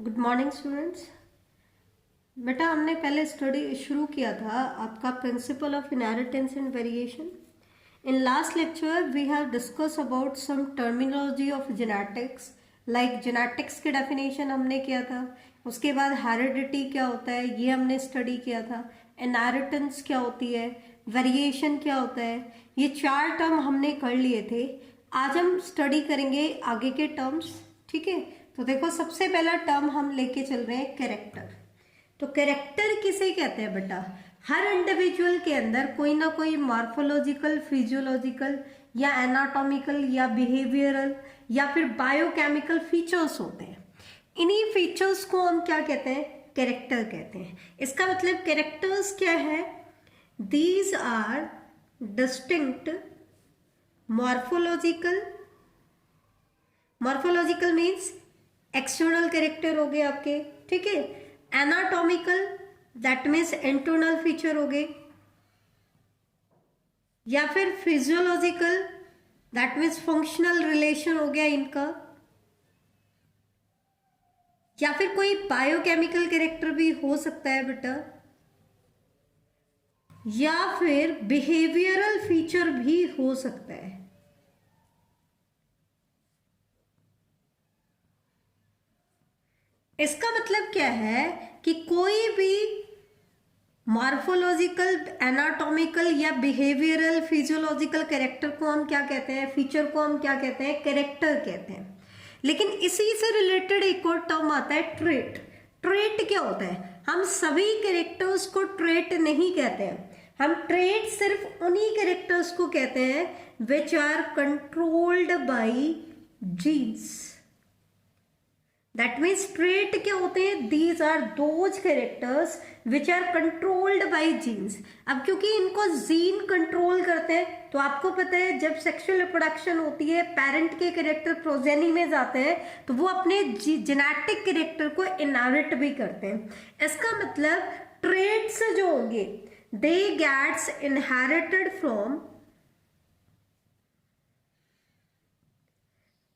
Good morning students. बेटा हमने पहले स्टडी शुरू किया था आपका principle of inheritance and variation. In last lecture we have discuss about some terminology of genetics, like genetics के डेफिनेशन हमने किया था। उसके बाद हेरिडिटी क्या होता है ये हमने स्टडी किया था, इनहेरिटेंस क्या होती है, वेरिएशन क्या होता है, ये 4 टर्म हमने कर लिए थे। आज हम स्टडी करेंगे आगे के टर्म्स। ठीक है, तो देखो सबसे पहला टर्म हम लेके चल रहे हैं कैरेक्टर। तो कैरेक्टर किसे कहते हैं बेटा? हर इंडिविजुअल के अंदर कोई ना कोई मॉर्फोलॉजिकल, फिजियोलॉजिकल या एनाटॉमिकल या बिहेवियरल या फिर बायोकेमिकल फीचर्स होते हैं। इन्हीं फीचर्स को हम क्या कहते हैं? कैरेक्टर कहते हैं। इसका मतलब कैरेक्टर्स क्या है? These are distinct morphological means external character हो गए आपके, ठीक है। Anatomical that means internal feature हो गए, या फिर physiological that means functional relation हो गया इनका, या फिर कोई बायोकेमिकल कैरेक्टर भी हो सकता है बेटा, या फिर बिहेवियरल फीचर भी हो सकता है। इसका मतलब क्या है कि कोई भी मॉर्फोलॉजिकल, एनाटॉमिकल या बिहेवियरल, फिजियोलॉजिकल कैरेक्टर को हम क्या कहते हैं? फीचर को हम क्या कहते हैं? कैरेक्टर कहते हैं। लेकिन इसी से रिलेटेड एक और टर्म आता है ट्रेट। ट्रेट क्या होता है? हम सभी कैरेक्टर्स को ट्रेट नहीं कहते हैं, हम ट्रेट सिर्फ उन्हीं कैरेक्टर्स को कहते हैं which are controlled by genes. That means trait क्या होते हैं? These are those characters which are controlled by genes. अब क्योंकि इनको जीन कंट्रोल करते हैं, तो आपको पता है जब सेक्सुअल रिप्रोडक्शन होती है, पेरेंट के कैरेक्टर प्रोजेनी में जाते हैं, तो वो अपने जेनेटिक कैरेक्टर को इनहेरिट भी करते हैं। इसका मतलब ट्रेट्स जो होंगे they gets inherited from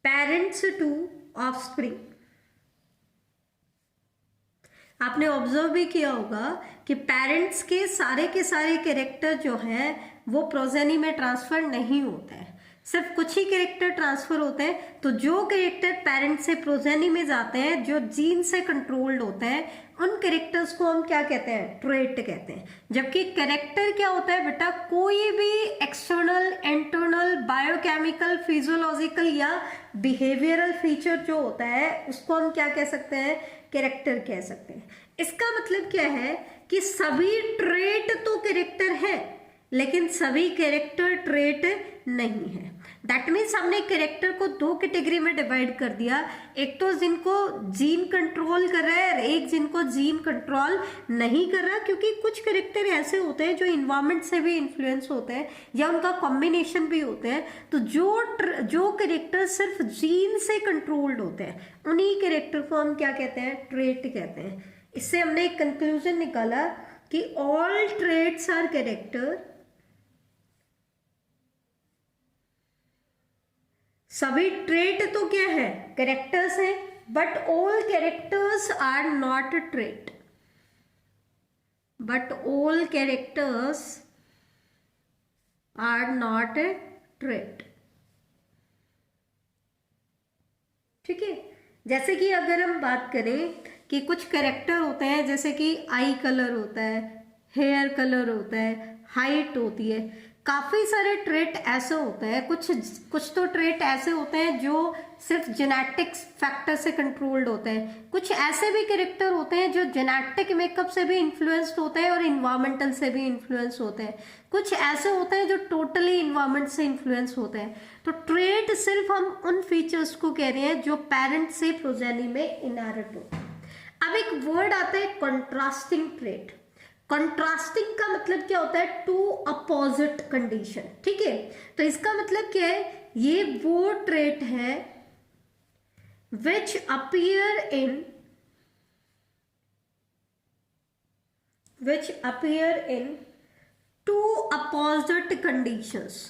parents to offspring. आपने ऑब्जर्व भी किया होगा कि पेरेंट्स के सारे कैरेक्टर जो हैं वो प्रोजेनी में ट्रांसफर नहीं होते हैं, सिर्फ कुछ ही कैरेक्टर ट्रांसफर होते हैं। तो जो कैरेक्टर पेरेंट्स से प्रोजेनी में जाते हैं, जो जीन से कंट्रोल्ड होते हैं, उन कैरेक्टर्स को हम क्या कहते हैं? ट्रेट कहते हैं। जबकि कैरेक्टर क्या होता है बेटा? कोई भी एक्सटर्नल, इंटरनल, बायोकेमिकल, फिजियोलॉजिकल या बिहेवियरल फीचर जो होता है उसको हम क्या कह सकते हैं? कैरेक्टर कह सकते हैं। इसका मतलब क्या है कि सभी ट्रेट तो कैरेक्टर है, लेकिन सभी कैरेक्टर ट्रेट नहीं है। दैट मीन्स हमने कैरेक्टर को 2 कैटेगरी में डिवाइड कर दिया, एक तो जिनको जीन कंट्रोल कर रहा है और एक जिनको जीन कंट्रोल नहीं कर रहा, क्योंकि कुछ कैरेक्टर ऐसे होते हैं जो इन्वायरमेंट से भी इन्फ्लुएंस होते हैं या उनका कॉम्बिनेशन भी होते हैं। तो जो कैरेक्टर सिर्फ जीन से कंट्रोल्ड होते हैं उन्हीं कैरेक्टर को हम क्या कहते हैं? ट्रेट कहते हैं। इससे हमने एक कंक्लूजन निकाला कि ऑल ट्रेट्स आर कैरेक्टर, सभी ट्रेट तो क्या है? कैरेक्टर्स है, but all characters are not trait, but all characters are not trait. ठीक है, जैसे कि अगर हम बात करें कि कुछ कैरेक्टर होते हैं, जैसे कि आई कलर होता है, हेयर कलर होता है, हाइट होती है, काफी सारे ट्रेट ऐसे होते हैं। कुछ तो ट्रेट ऐसे होते हैं जो सिर्फ जेनेटिक्स फैक्टर से कंट्रोल्ड होते हैं, कुछ ऐसे भी कैरेक्टर होते हैं जो जेनेटिक मेकअप से भी इन्फ्लुएंस्ड होते हैं और इन्वायरमेंटल से भी इन्फ्लुएंस होते हैं, कुछ ऐसे होते हैं जो टोटली इन्वायरमेंट से इन्फ्लुएंस होते हैं। तो ट्रेट सिर्फ हम उन फीचर्स को कह रहे हैं जो पेरेंट से प्रोजेनी में इनहेरिट होते हैं। अब एक वर्ड आता है कंट्रास्टिंग ट्रेट। कंट्रास्टिंग का मतलब क्या होता है? Two opposite condition. ठीक है, तो इसका मतलब क्या है? ये वो ट्रेट है which appear in two opposite conditions.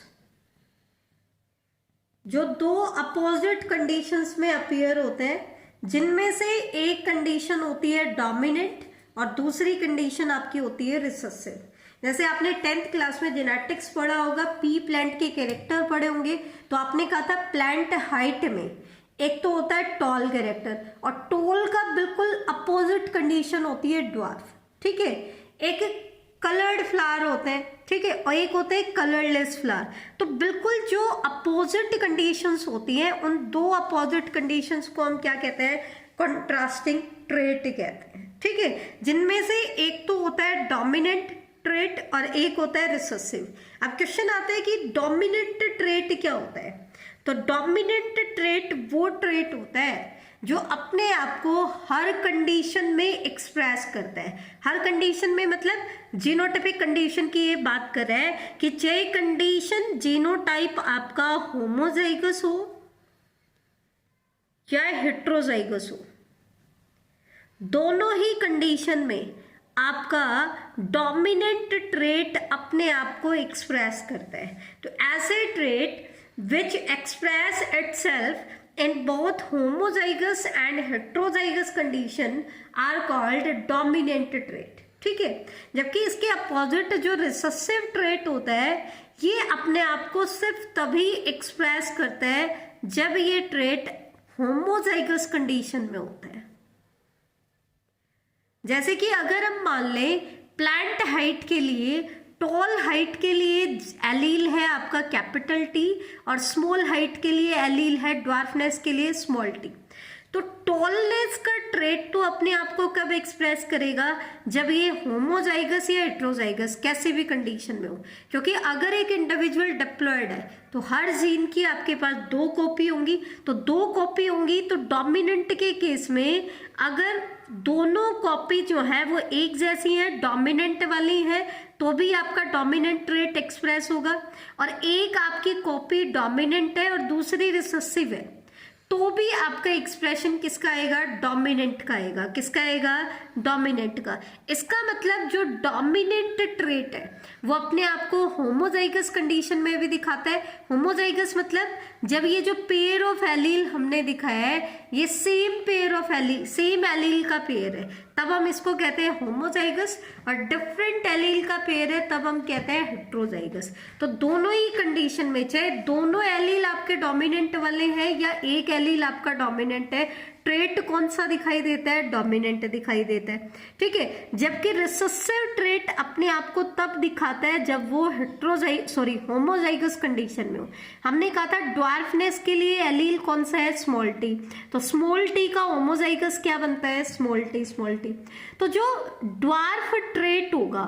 जो 2 अपोजिट कंडीशंस में अपीयर होते हैं जिनमें से एक कंडीशन होती है डोमिनेंट और दूसरी कंडीशन आपकी होती है रिसेसिव। जैसे आपने 10th क्लास में जेनेटिक्स पढ़ा होगा, पी प्लांट के कैरेक्टर पढ़े होंगे, तो आपने कहा था प्लांट हाइट में एक तो होता है टॉल कैरेक्टर और टॉल का बिल्कुल अपोजिट कंडीशन होती है ड्वार्फ। ठीक है, एक कलर्ड फ्लावर होते हैं, ठीक है, और एक होते हैं कलरलेस फ्लावर। तो बिल्कुल जो अपोजिट कंडीशंस होती हैं, उन दो अपोजिट कंडीशंस को हम क्या कहते हैं, कंट्रास्टिंग ट्रेट कहते हैं। ठीक है, जिनमें से एक तो होता है डोमिनेंट ट्रेट और एक होता है रिसेसिव। अब क्वेश्चन आता है कि डोमिनेंट ट्रेट क्या होता है। तो डोमिनेंट ट्रेट वो ट्रेट होता है जो अपने आप को हर कंडीशन में एक्सप्रेस करता है। हर कंडीशन में मतलब जीनोटाइपिक कंडीशन की ये बात कर रहे हैं कि चाहे कंडीशन जीनोटाइप आपका होमोजाइगस हो या हेट्रोजाइगस हो, दोनों ही कंडीशन में आपका डोमिनेंट ट्रेट अपने आप को एक्सप्रेस करता है। तो ऐसे trait which express itself in both homozygous and heterozygous condition are called dominant trait. ठीक है, जबकि इसके अपोजिट जो रिसेसिव ट्रेट होता है, ये अपने आप को सिर्फ तभी एक्सप्रेस करता है जब ये ट्रेट होमोजाइगस कंडीशन में होता है। जैसे कि अगर हम मान लें प्लांट हाइट के लिए, टॉल हाइट के लिए एलील है आपका कैपिटल टी और स्मॉल हाइट के लिए एलील है ड्वार्फनेस के लिए स्मॉल टी। तो टॉलनेस का ट्रेट तो अपने आप को कब एक्सप्रेस करेगा, जब ये होमोजाइगस या हेट्रोजाइगस कैसे भी कंडीशन में हो। क्योंकि अगर एक इंडिविजुअल डिप्लॉयड है तो हर जीन की आपके पास 2 कॉपी होंगी, तो 2 कॉपी होंगी तो डोमिनेंट के केस में अगर दोनों कॉपी जो है वो एक जैसी है, डोमिनेंट वाली है, तो भी आपका डोमिनेंट ट्रेट एक्सप्रेस होगा। और एक आपकी कॉपी डोमिनेंट है और दूसरी रिसेसिव है, तो भी आपका एक्सप्रेशन किसका आएगा, डोमिनेंट का आएगा। किसका आएगा, डोमिनेंट का। इसका मतलब जो डोमिनेंट ट्रेट है वो अपने आप को होमोजाइगस कंडीशन में भी दिखाता है। होमोजाइगस मतलब जब ये जो पेयर ऑफ एलील हमने दिखाया है, ये same pair of allele, same allele का पेयर है, तब हम इसको कहते हैं होमोजाइगस। और डिफरेंट एलील का पेयर है, तब हम कहते हैं हेट्रोजाइगस। तो दोनों ही कंडीशन में, चाहे दोनों एलील आपके डोमिनेंट वाले हैं या एक एलील आपका डोमिनेंट है, ट्रेट कौन सा दिखाई देता है, डोमिनेंट दिखाई देता है। ठीक है, जबकि रिसेसिव ट्रेट अपने आप को तब दिखाता है जब वो होमोजाइगस कंडीशन में हो। हमने कहा था ड्वार्फनेस के लिए एलील कौन सा है, स्मॉल टी, तो स्मॉल टी का होमोजाइगस क्या बनता है, स्मॉल टी, स्मॉल टी। तो जो ड्वार्फ ट्रेट होगा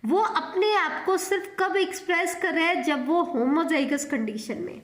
वो अपने आप को सिर्फ कब एक्सप्रेस कर रहा है, जब वो होमोजाइगस कंडीशन में।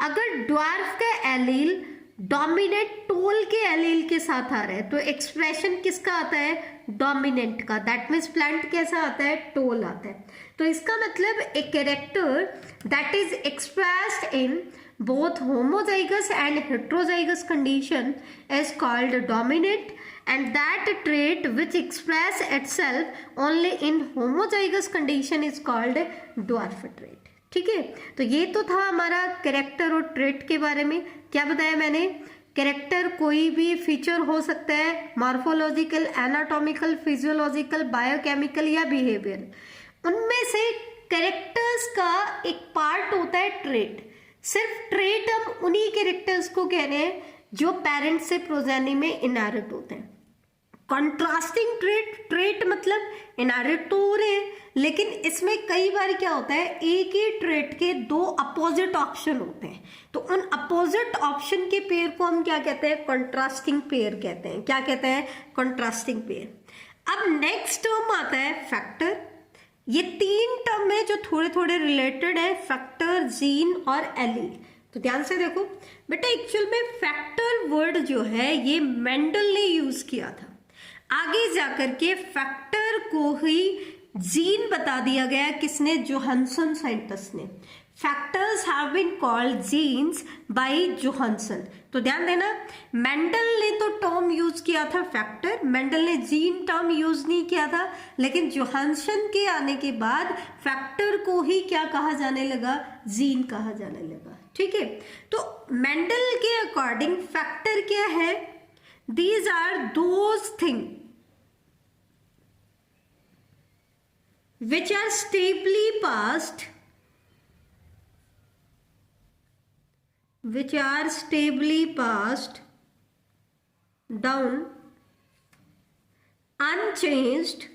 अगर ड्वार्फ का एलील डोमिनेंट टोल के एलील के साथ आ रहा है तो एक्सप्रेशन किसका आता है, डोमिनेंट का। दैट मीन्स प्लांट कैसा आता है, टोल आता है। तो इसका मतलब a character that is expressed in both homozygous and heterozygous condition is called dominant, and that trait which express itself only in homozygous condition is called dwarf trait। ठीक है, तो ये तो था हमारा कैरेक्टर और ट्रेट के बारे में। क्या बताया मैंने, कैरेक्टर कोई भी फीचर हो सकता है, मॉर्फोलॉजिकल, एनाटॉमिकल, फिजियोलॉजिकल, बायोकेमिकल या बिहेवियर। उनमें से कैरेक्टर्स का एक पार्ट होता है ट्रेट। सिर्फ ट्रेट हम उन्हीं कैरेक्टर्स को कह रहे हैं जो पेरेंट्स से प्रोजेनी में इनहेरिट होते हैं। कॉन्ट्रास्टिंग ट्रेट मतलब इनहेरिट तो हो रहे हैं, लेकिन इसमें कई बार क्या होता है, एक ही ट्रेट के 2 अपोजिट ऑप्शन होते हैं। तो उन अपोजिट ऑप्शन के पेयर को हम क्या कहते हैं, कॉन्ट्रास्टिंग पेयर कहते हैं। क्या कहते हैं, कॉन्ट्रास्टिंग पेयर। अब नेक्स्ट टर्म आता है फैक्टर। ये 3 टर्म है जो थोड़े थोड़े रिलेटेड है, फैक्टर, जीन और एलील। तो ध्यान से देखो बेटा, एक्चुअल में फैक्टर वर्ड जो है ये मेंडल ने यूज किया था। आगे जाकर के फैक्टर को ही जीन बता दिया गया, किसने, जोहानसन साइंटिस्ट ने। Factors have been called genes by Johannsen. तो ध्यान देना, मेंडल ने तो टर्म यूज किया था फैक्टर, मेंडल ने जीन टर्म यूज नहीं किया था। लेकिन जोहानसन के आने के बाद फैक्टर को ही क्या कहा जाने लगा, जीन कहा जाने लगा। ठीक है, तो मेंडल के अकॉर्डिंग फैक्टर क्या है, these are those things which are stably passed down unchanged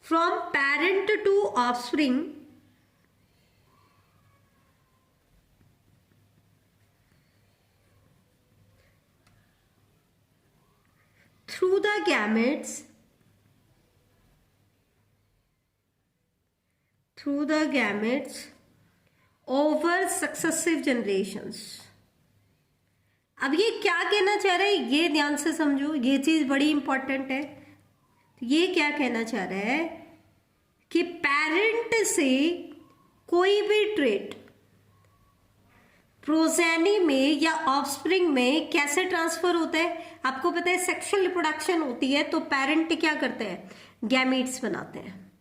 from parent to offspring through the gametes over successive generations। अब ये क्या कहना चाह रहा है, ये ध्यान से समझो, ये चीज बड़ी इंपॉर्टेंट है। ये क्या कहना चाह रहा है कि पेरेंट से कोई भी ट्रेट प्रोजेनी में या ऑफस्प्रिंग में कैसे ट्रांसफर होता है। आपको पता है सेक्सुअल रिप्रोडक्शन होती है तो पेरेंट क्या करते हैं, गैमीट्स बनाते हैं।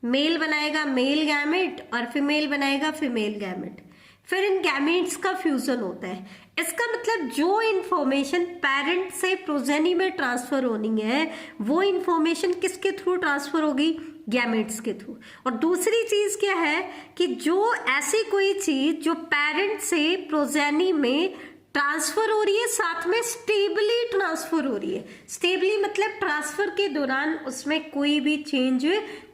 मेल बनाएगा मेल गैमेट और फीमेल बनाएगा फीमेल गैमेट, फिर इन गैमेट्स का फ्यूजन होता है। इसका मतलब जो इंफॉर्मेशन पेरेंट से प्रोजेनी में ट्रांसफर होनी है वो इंफॉर्मेशन किसके थ्रू ट्रांसफर होगी, गैमेट्स के थ्रू। और दूसरी चीज क्या है कि जो ऐसी कोई चीज जो पेरेंट से प्रोजेनी में ट्रांसफर हो रही है साथ में स्टेबली ट्रांसफर हो रही है। स्टेबली मतलब ट्रांसफर के दौरान उसमें कोई भी चेंज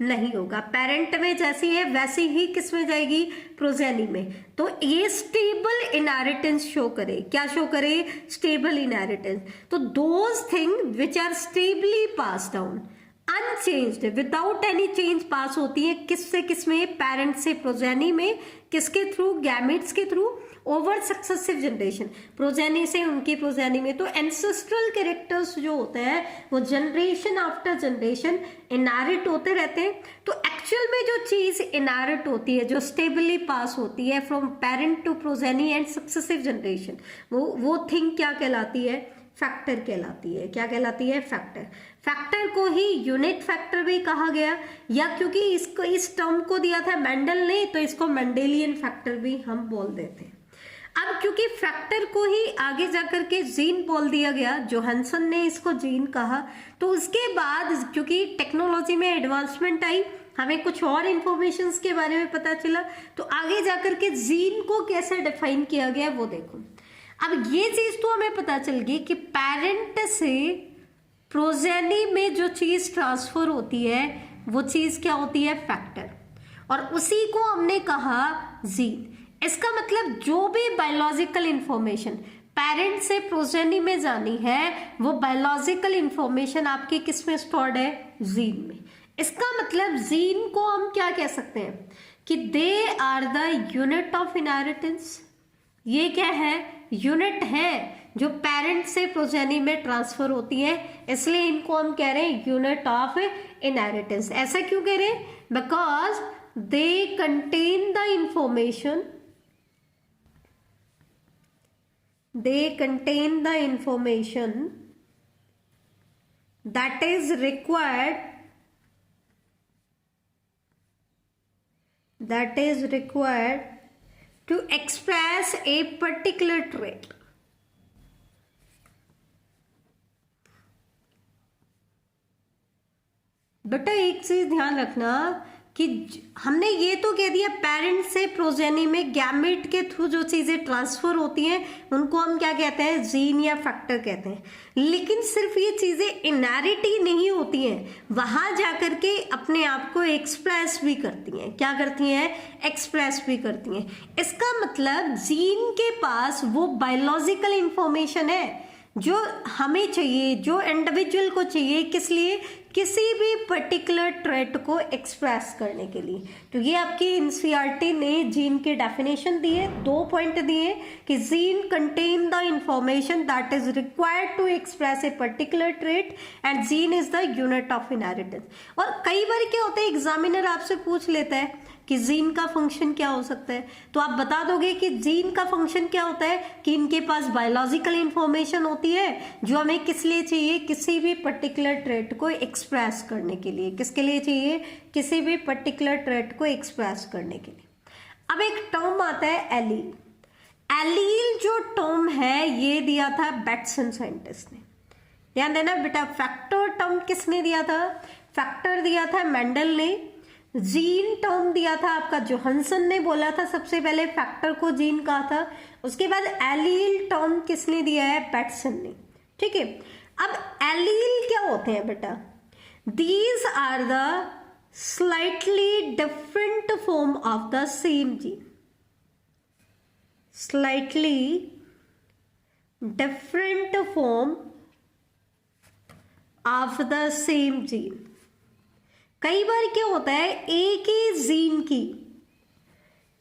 नहीं होगा, पेरेंट में जैसी है वैसी ही किस में जाएगी, प्रोजेनी में। तो ये स्टेबल इनहेरिटेंस शो करे, क्या शो करे, स्टेबल इनहेरिटेंस। तो those thing which are stably pass down unchanged without any change pass होती है किससे किसमें, पेरेंट से प्रोजेनी में, किसके थ्रू, गैमेट्स के through, over successive generation, progeny से उनकी प्रोजेनी में। तो एंसेस्ट्रल कैरेक्टर्स जो होते हैं वो जनरेशन आफ्टर जनरेशन इनहेरिट होते रहते हैं। तो एक्चुअल में जो चीज इनहेरिट होती है, जो स्टेबली पास होती है from parent to progeny and successive generation, वो थिंग क्या कहलाती है, फैक्टर कहलाती है। क्या कहलाती है, फैक्टर। फैक्टर को ही यूनिट फैक्टर भी कहा गया, या क्योंकि इसको इस टर्म को दिया था मेंडल ने तो इसको मेंडेलियन फैक्टर भी हम बोल देते हैं। अब क्योंकि फैक्टर को ही आगे जाकर के जीन बोल दिया गया, जोहानसन ने इसको जीन कहा, तो उसके बाद क्योंकि टेक्नोलॉजी में एडवांसमेंट आई, हमें कुछ और इंफॉर्मेशन के बारे में पता चला, तो आगे जाकर के जीन को कैसे डिफाइन किया गया वो देखो। अब ये चीज तो हमें पता चल गई कि पेरेंट से प्रोजेनी में जो चीज ट्रांसफर होती है वो चीज क्या होती है, फैक्टर, और उसी को हमने कहा जीन। इसका मतलब जो भी बायोलॉजिकल इंफॉर्मेशन पेरेंट से प्रोजेनी में जानी है वो बायोलॉजिकल इंफॉर्मेशन आपके किस में स्टोर्ड है, जीन में। इसका मतलब जीन को हम क्या कह सकते हैं कि they are the unit of inheritance. ये क्या है, यूनिट है जो पेरेंट से प्रोजेनी में ट्रांसफर होती है, इसलिए इनको हम कह रहे हैं यूनिट ऑफ इनहेरिटेंस। ऐसा क्यों कह रहे हैं, because they contain the information, they contain the information that is required to express a particular trait। बेटा एक चीज ध्यान रखना कि हमने ये तो कह दिया पेरेंट से प्रोजेनी में गैमेट के थ्रू जो चीजें ट्रांसफर होती हैं उनको हम क्या कहते हैं, जीन या फैक्टर कहते हैं। लेकिन सिर्फ ये चीजें इनहेरिट ही नहीं होती हैं, वहां जाकर के अपने आप को एक्सप्रेस भी करती हैं। क्या करती हैं, एक्सप्रेस भी करती हैं। इसका मतलब जीन के पास वो बायोलॉजिकल इंफॉर्मेशन है जो हमें चाहिए, जो इंडिविजुअल को चाहिए, किस लिए, किसी भी पर्टिकुलर ट्रेट को एक्सप्रेस करने के लिए। तो ये आपकी एनसीईआरटी ने जीन के डेफिनेशन दिए, 2 पॉइंट दिए कि gene contain the information that is required to express a particular trait and gene is the unit of inheritance. और कई बार क्या होता है, एग्जामिनर आपसे पूछ लेता है कि जीन का फंक्शन क्या हो सकता है, तो आप बता दोगे कि जीन का फंक्शन क्या होता है कि इनके पास बायोलॉजिकल इंफॉर्मेशन होती है जो हमें किस लिए चाहिए, किसी भी पर्टिकुलर ट्रेट को एक्सप्रेस करने के लिए। किसके लिए चाहिए, किसी भी पर्टिकुलर ट्रेट को एक्सप्रेस करने के लिए। अब एक टर्म आता है एलील। एलील जो टर्म है ये दिया था बैटसन साइंटिस्ट ने, ध्यान देना बेटा। फैक्टर टर्म किसने दिया था? फैक्टर दिया था मेंडल ने। जीन टर्म दिया था आपका जोहानसन ने, बोला था सबसे पहले फैक्टर को जीन कहा था। उसके बाद एलील टर्म किसने दिया है? बैटसन ने, ठीक है। अब एलील क्या होते हैं बेटा? These are the slightly different form of the same gene, slightly different form of the same gene. कई बार क्या होता है, एक ही जीन की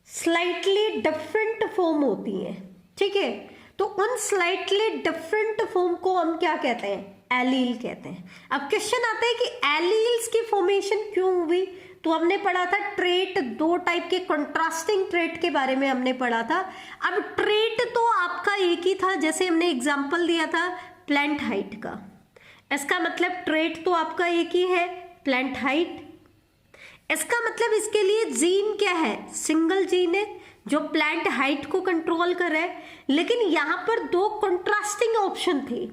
स्लाइटली डिफरेंट फॉर्म होती है, ठीक है। तो उन स्लाइटली डिफरेंट फॉर्म को हम क्या कहते हैं? एलील कहते हैं। अब क्वेश्चन आता है कि एलील्स की फॉर्मेशन क्यों हुई? तो हमने पढ़ा था ट्रेट, दो टाइप के कंट्रास्टिंग ट्रेट के बारे में हमने पढ़ा था। अब ट्रेट तो आपका एक ही था, जैसे हमने एग्जांपल दिया था प्लांट हाइट का। इसका मतलब ट्रेट तो आपका एक ही है, प्लांट हाइट। इसका मतलब इसके लिए जीन क्या है? सिंगल जीन है जो प्लांट हाइट को कंट्रोल कर रहा है। लेकिन यहां पर दो कंट्रास्टिंग ऑप्शन थे,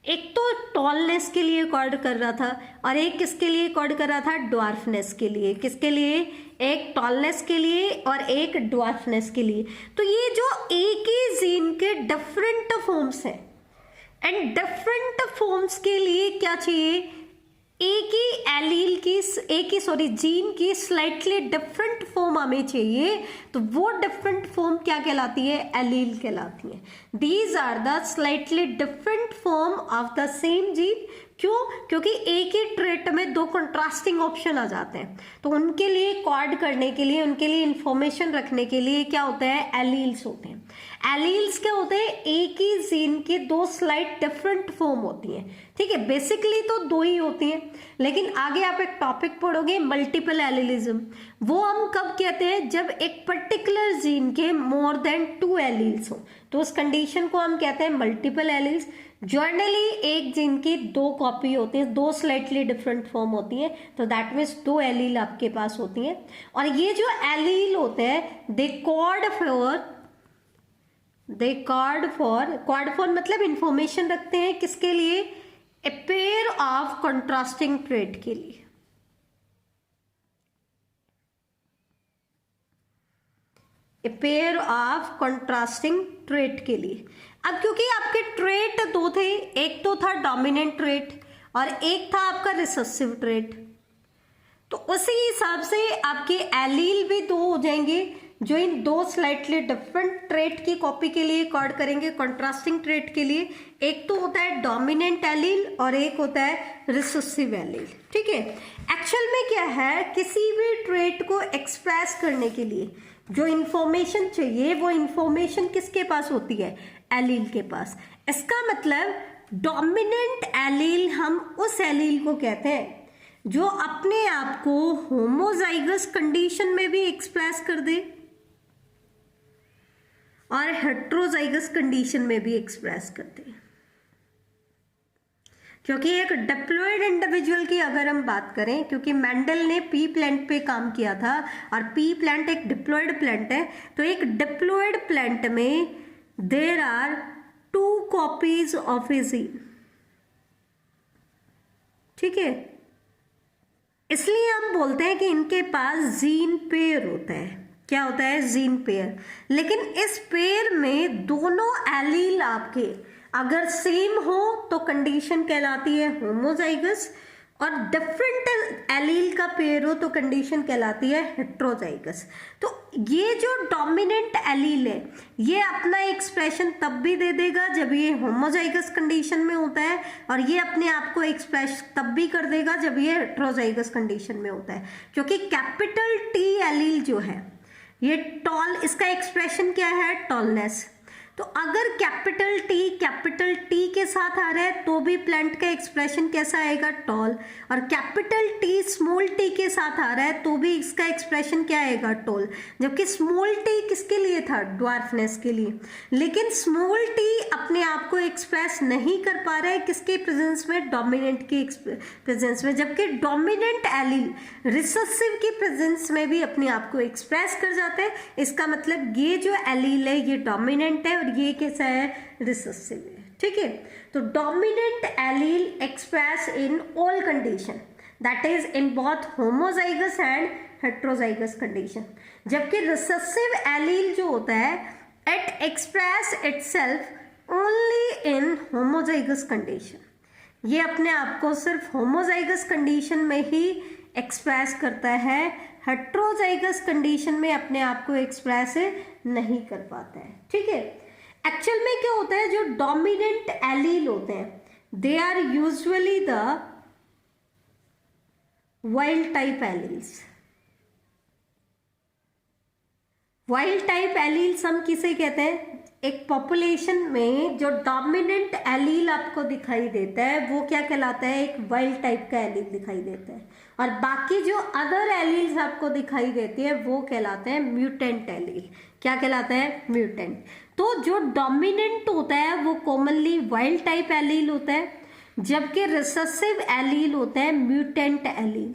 एक तो टॉलनेस के लिए अकॉर्ड कर रहा था और एक किसके लिए अकॉर्ड कर रहा था? ड्वार्फनेस के लिए। किसके लिए? एक टॉलनेस के लिए और एक ड्वार्फनेस के लिए। तो ये जो एक ही जीन के डिफरेंट फॉर्म्स हैं, एंड डिफरेंट फॉर्म्स के लिए क्या चाहिए? एक ही एलील की, जीन की स्लाइटली डिफरेंट फॉर्म हमें चाहिए। तो वो डिफरेंट फॉर्म क्या कहलाती है? एलील कहलाती है। These are the slightly different form of the same gene. क्यों? क्योंकि एक ही ट्रेट में दो कंट्रास्टिंग ऑप्शन आ जाते हैं, तो उनके लिए कॉर्ड करने के लिए, उनके लिए इंफॉर्मेशन रखने के लिए क्या होता है? एलील्स होते हैं। एलील्स क्या होते हैं? एक ही जीन की दो स्लाइट डिफरेंट फॉर्म होती हैं, ठीक है। बेसिकली तो दो ही होती हैं, लेकिन आगे आप एक टॉपिक पढ़ोगे मल्टीपल एलीलिज्म। वो हम कब कहते हैं? जब एक पर्टिकुलर जीन के मोर देन 2 एलील्स हो, तो उस कंडीशन को हम कहते हैं मल्टीपल एलील्स। जर्नली एक जीन की दो कॉपी होती है, दो स्लाइटली डिफरेंट फॉर्म होती है, तो दैट मीन्स 2 एलील आपके पास होती हैं। और ये जो एलील होते हैं दे कॉर्ड फॉर मतलब इंफॉर्मेशन रखते हैं किसके लिए? A pair of contrasting trait के लिए। A pair of contrasting trait के लिए। अब क्योंकि आपके ट्रेट दो थे, एक तो था डोमिनेंट ट्रेट और एक था आपका रिसेसिव ट्रेट, तो उसी हिसाब से आपके एलील भी दो हो जाएंगे जो इन दो स्लाइटली डिफरेंट ट्रेट की कॉपी के लिए कॉर्ड करेंगे कंट्रास्टिंग ट्रेट के लिए। एक तो होता है डोमिनेंट एलील और एक होता है रिसेसिव एलील, ठीक है। एक्चुअल में क्या है, किसी भी ट्रेट को एक्सप्रेस करने के लिए जो इंफॉर्मेशन चाहिए वो इंफॉर्मेशन किसके पास होती है? एलील के पास। इसका मतलब डोमिनेंट एलील हम उस एलील को कहते हैं जो अपने आप को होमोजाइगस कंडीशन में भी एक्सप्रेस कर दे और हेट्रोजाइगस कंडीशन में भी एक्सप्रेस कर दे। क्योंकि एक डिप्लॉयड इंडिविजुअल की अगर हम बात करें, क्योंकि मेंडल ने पी प्लांट पे काम किया था और पी प्लांट एक डिप्लॉयड प्लांट है, तो एक डिप्लॉयड प्लांट में there are 2 copies of a gene, ठीक है। इसलिए हम बोलते हैं कि इनके पास जीन पेयर होता है। क्या होता है? Gene pair. लेकिन इस पेयर में दोनों एलील आपके अगर सेम हो तो कंडीशन कहलाती है होमोजाइगस, और डिफरेंट एलील का पेयर हो तो कंडीशन कहलाती है हेट्रोजाइगस। तो ये जो डोमिनेंट एलील है ये अपना एक्सप्रेशन तब भी दे देगा जब ये होमोजाइगस कंडीशन में होता है, और ये अपने आप को एक्सप्रेस तब भी कर देगा जब ये हेट्रोजाइगस कंडीशन में होता है। क्योंकि कैपिटल टी एलील जो है ये टॉल, इसका एक्सप्रेशन क्या है? टॉलनेस। तो अगर कैपिटल टी के साथ आ रहा है तो भी प्लांट का एक्सप्रेशन कैसा आएगा, टॉल, और कैपिटल टी स्मॉल टी के साथ आ रहा है तो भी इसका एक्सप्रेशन क्या आएगा, टॉल, जबकि स्मॉल टी किसके लिए था, ड्वार्फनेस के लिए। लेकिन स्मॉल टी अपने आप को एक्सप्रेस नहीं कर पा रहा है किसके प्रेजेंस में, डोमिनेंट के प्रेजेंस में, जबकि डोमिनेंट एलील रिसेसिव की प्रेजेंस में भी अपने आप को एक्सप्रेस कर जाते हैं। इसका मतलब ये जो एलील है ये डोमिनेंट है और ये कैसा है, रिसेसिव है। ठीक है, तो dominant allele express in all condition, that is in both homozygous and heterozygous condition, जबकि रिसेसिव एलील जो होता है it express itself only in homozygous condition. ये अपने आप को सिर्फ होमोजाइगस कंडीशन में ही एक्सप्रेस करता है, हेट्रोजाइगस कंडीशन में अपने आप को एक्सप्रेस नहीं कर पाता है। ठीक है, एक्चुअल में क्या होता है, जो डोमिनेंट एलील होते हैं they are usually the wild type alleles. Wild type alleles हम किसे कहते हैं, एक पॉपुलेशन में जो डोमिनेंट एलील आपको दिखाई देता है वो क्या कहलाता है, एक वाइल्ड टाइप का एलील दिखाई देता है, और बाकी जो अदर एलील्स आपको दिखाई देती है वो कहलाते हैं म्यूटेंट एलील। क्या कहलाता है, म्यूटेंट। तो जो डोमिनेंट होता है वो कॉमनली वाइल्ड टाइप एलील होता है, जबकि रिसेसिव एलील होता है म्यूटेंट एलील,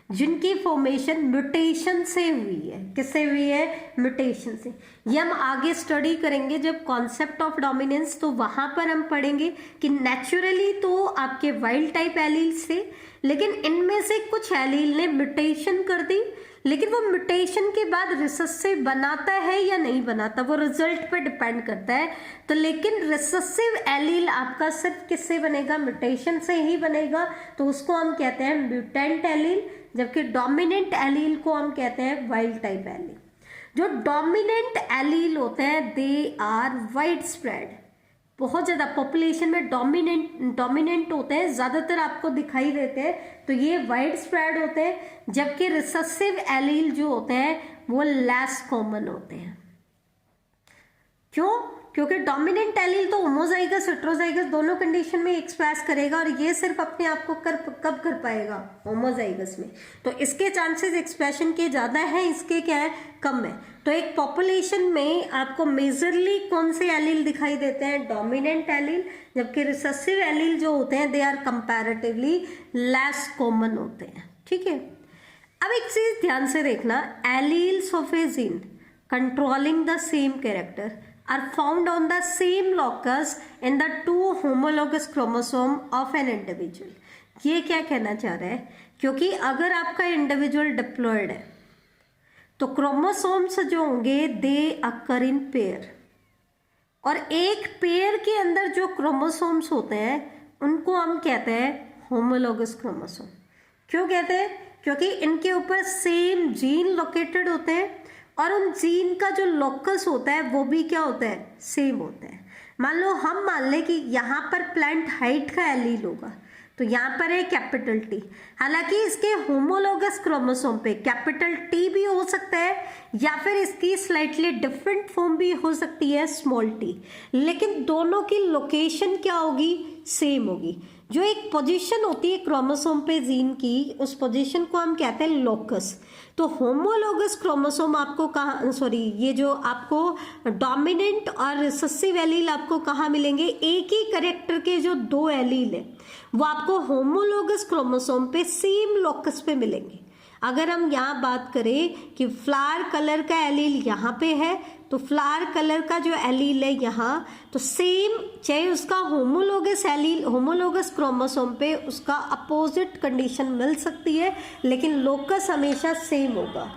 जिनकी फॉर्मेशन म्यूटेशन से हुई है। किससे हुई है, म्यूटेशन से। ये हम आगे स्टडी करेंगे जब कॉन्सेप्ट ऑफ डोमिनेंस, तो वहां पर हम पढ़ेंगे कि नेचुरली तो आपके वाइल्ड टाइप एलील्स थे, लेकिन इनमें से कुछ एलील ने म्यूटेशन कर दी, लेकिन वो म्यूटेशन के बाद रिसेसिव बनाता है या नहीं बनाता वो रिजल्ट पे डिपेंड करता है। तो लेकिन रिसेसिव एलील आपका सिर्फ किससे बनेगा, म्यूटेशन से ही बनेगा, तो उसको हम कहते हैं म्यूटेंट एलील, जबकि डोमिनेंट एलील को हम कहते हैं वाइल्ड टाइप एलील। जो डोमिनेंट एलील होते हैं दे आर वाइड स्प्रेड, बहुत ज़्यादा पॉपुलेशन में डोमिनेंट होते हैं, ज़्यादातर आपको दिखाई देते हैं, तो ये वाइड स्प्रेड होते हैं, जबकि रिसेसिव एलील जो होते हैं वो लेस कॉमन होते हैं। क्यों, क्योंकि डोमिनेंट एलील तो होमोजाइगस हेट्रोजाइगस दोनों कंडीशन में एक्सप्रेस करेगा, और ये सिर्फ अपने आप को कब कर पाएगा, होमोजाइगस में। तो इसके चांसेस एक्सप्रेशन के ज़्यादा हैं, इसके क्या है, कम है। तो एक पॉपुलेशन में आपको मेजरली कौन से एलील दिखाई देते हैं, डोमिनेंट एलील, जबकि रिसेसिव एलील जो होते हैं they are comparatively less common होते हैं। ठीक है, अब एक चीज ध्यान से देखना, alleles of a gene controlling the same character are found on the same locus in the two homologous chromosome of an individual। ये क्या कहना चाह रहा है, क्योंकि अगर आपका इंडिविजुअल डिप्लॉयड है तो क्रोमोसोम्स जो होंगे दे अकर इन पेयर, और एक पेयर के अंदर जो क्रोमोसोम्स होते हैं उनको हम कहते हैं होमोलोगस क्रोमोसोम। क्यों कहते हैं, क्योंकि इनके ऊपर सेम जीन लोकेटेड होते हैं, और उन जीन का जो लोकस होता है वो भी क्या होता है, सेम होता है। मान लो हम मान लें कि यहाँ पर प्लांट हाइट का एलील होगा, तो यहाँ पर है कैपिटल टी, हालांकि इसके होमोलोगस क्रोमोसोम पे कैपिटल टी भी हो सकता है या फिर इसकी स्लाइटली डिफरेंट फॉर्म भी हो सकती है स्मॉल टी, लेकिन दोनों की लोकेशन क्या होगी, सेम होगी। जो एक पोजीशन होती है क्रोमोसोम पे जीन की, उस पोजीशन को हम कहते हैं लोकस। तो होमोलोगस क्रोमोसोम आपको कहाँ, सॉरी, ये जो आपको डोमिनेंट और रिसेसिव एलील आपको कहाँ मिलेंगे, एक ही कैरेक्टर के जो दो एलील है वो आपको होमोलोगस क्रोमोसोम पे सेम लोकस पे मिलेंगे। अगर हम यहाँ बात करें कि फ्लावर कलर का एलील यहाँ पे है, तो फ्लावर कलर का जो एलील है यहाँ, तो सेम, चाहे उसका होमोलोगस एलील होमोलोगस क्रोमोसोम पे उसका अपोजिट कंडीशन मिल सकती है, लेकिन लोकस हमेशा सेम होगा।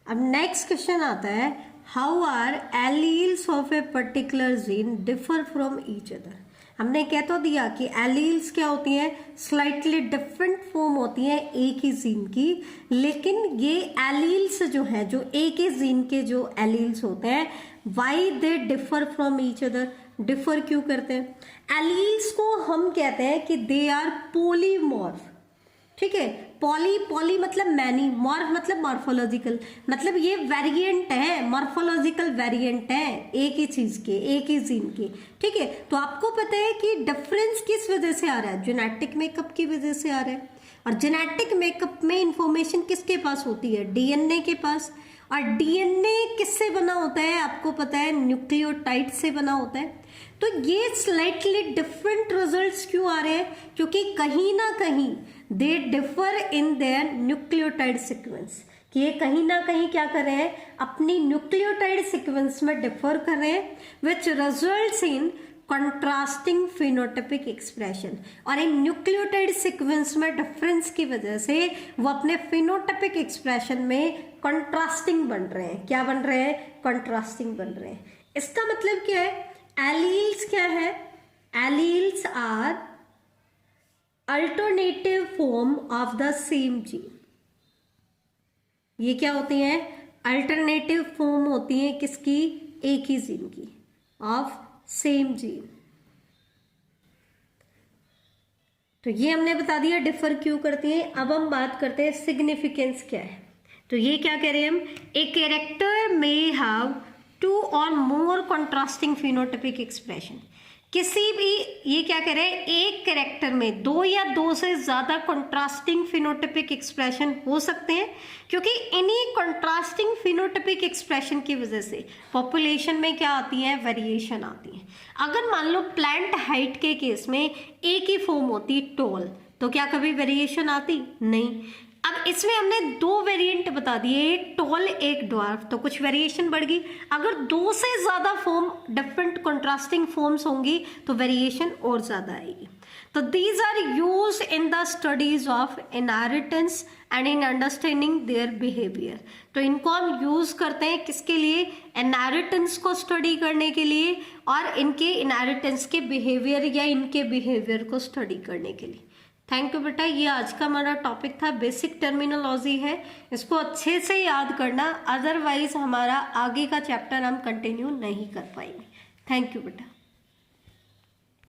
अब नेक्स्ट क्वेश्चन आता है, how are alleles of a particular gene differ from each other. हमने कह तो दिया कि एलील्स क्या होती हैं, स्लाइटली डिफरेंट फॉर्म होती हैं एक ही जीन की, लेकिन ये एलील्स जो है, जो एक ही जीन के जो एलील्स होते हैं, why they differ from each other, differ क्यों करते हैं। एलील्स को हम कहते हैं कि दे आर पोलीमॉर्फ। ठीक है, पॉली, पॉली मतलब मैनी, मॉर्फ मतलब मॉर्फोलॉजिकल, मतलब ये वेरिएंट है, मॉर्फोलॉजिकल वेरिएंट है एक ही चीज के, एक ही जीन के, ठीक है। तो आपको पता है कि डिफरेंस किस वजह से आ रहा है, जेनेटिक मेकअप की वजह से आ रहा है। और जेनेटिक मेकअप में इंफॉर्मेशन किसके पास होती है, डीएनए के पास। और डीएनए किससे बना होता है, आपको पता है न्यूक्लियोटाइड से बना होता है। तो ये स्लाइटली डिफरेंट रिजल्ट्स क्यों आ रहे हैं, क्योंकि कहीं ना कहीं they differ in their nucleotide sequence, कि ये कहीं ना कहीं क्या कर रहे हैं, अपनी न्यूक्लियोटाइड सीक्वेंस में डिफर कर रहे हैं, which results in contrasting phenotypic expression. और इन न्यूक्लियोटाइड सीक्वेंस में डिफरेंस की वजह से वो अपने फिनोटाइपिक एक्सप्रेशन में कंट्रास्टिंग बन रहे हैं। क्या बन रहे हैं, कंट्रास्टिंग बन रहे हैं। इसका मतलब क्या है, एलील्स क्या है, alleles are alternative form of the same gene. ये क्या होती हैं, अल्टरनेटिव फॉर्म होती हैं किसकी, एक ही जीन की, ऑफ सेम जीन। तो ये हमने बता दिया डिफर क्यों करती हैं। अब हम बात करते हैं सिग्निफिकेंस क्या है। तो ये क्या कह रहे हैं हम, ए कैरेक्टर मे हैव 2 और मोर कंट्रास्टिंग फिनोटाइपिक एक्सप्रेशन। किसी भी, ये क्या कह रहे हैं, एक कैरेक्टर में 2 या 2 से ज्यादा कंट्रास्टिंग फिनोटाइपिक एक्सप्रेशन हो सकते हैं, क्योंकि इन्हीं कंट्रास्टिंग फिनोटाइपिक एक्सप्रेशन की वजह से पॉपुलेशन में क्या आती है, वेरिएशन आती है। अगर मान लो प्लांट हाइट के केस में एक ही फॉर्म होती टॉल, तो क्या कभी वेरिएशन आती, नहीं। अब इसमें हमने 2 वेरिएंट बता दिए, एक टॉल एक ड्वार्फ, तो कुछ वेरिएशन बढ़ गई। अगर 2 से ज्यादा फॉर्म, डिफरेंट कंट्रास्टिंग फॉर्म्स होंगी तो वेरिएशन और ज्यादा आएगी। तो these are used in the studies of inheritance and in understanding their behaviour. तो इनको हम यूज करते हैं किसके लिए, इनहेरिटेंस को स्टडी करने के लिए, और इनके इनहेरिटेंस के बिहेवियर या इनके बिहेवियर को स्टडी करने के लिए। थैंक यू बेटा। ये आज का हमारा टॉपिक था, बेसिक टर्मिनोलॉजी है, इसको अच्छे से याद करना, अदरवाइज हमारा आगे का चैप्टर हम कंटिन्यू नहीं कर पाएंगे। थैंक यू बेटा।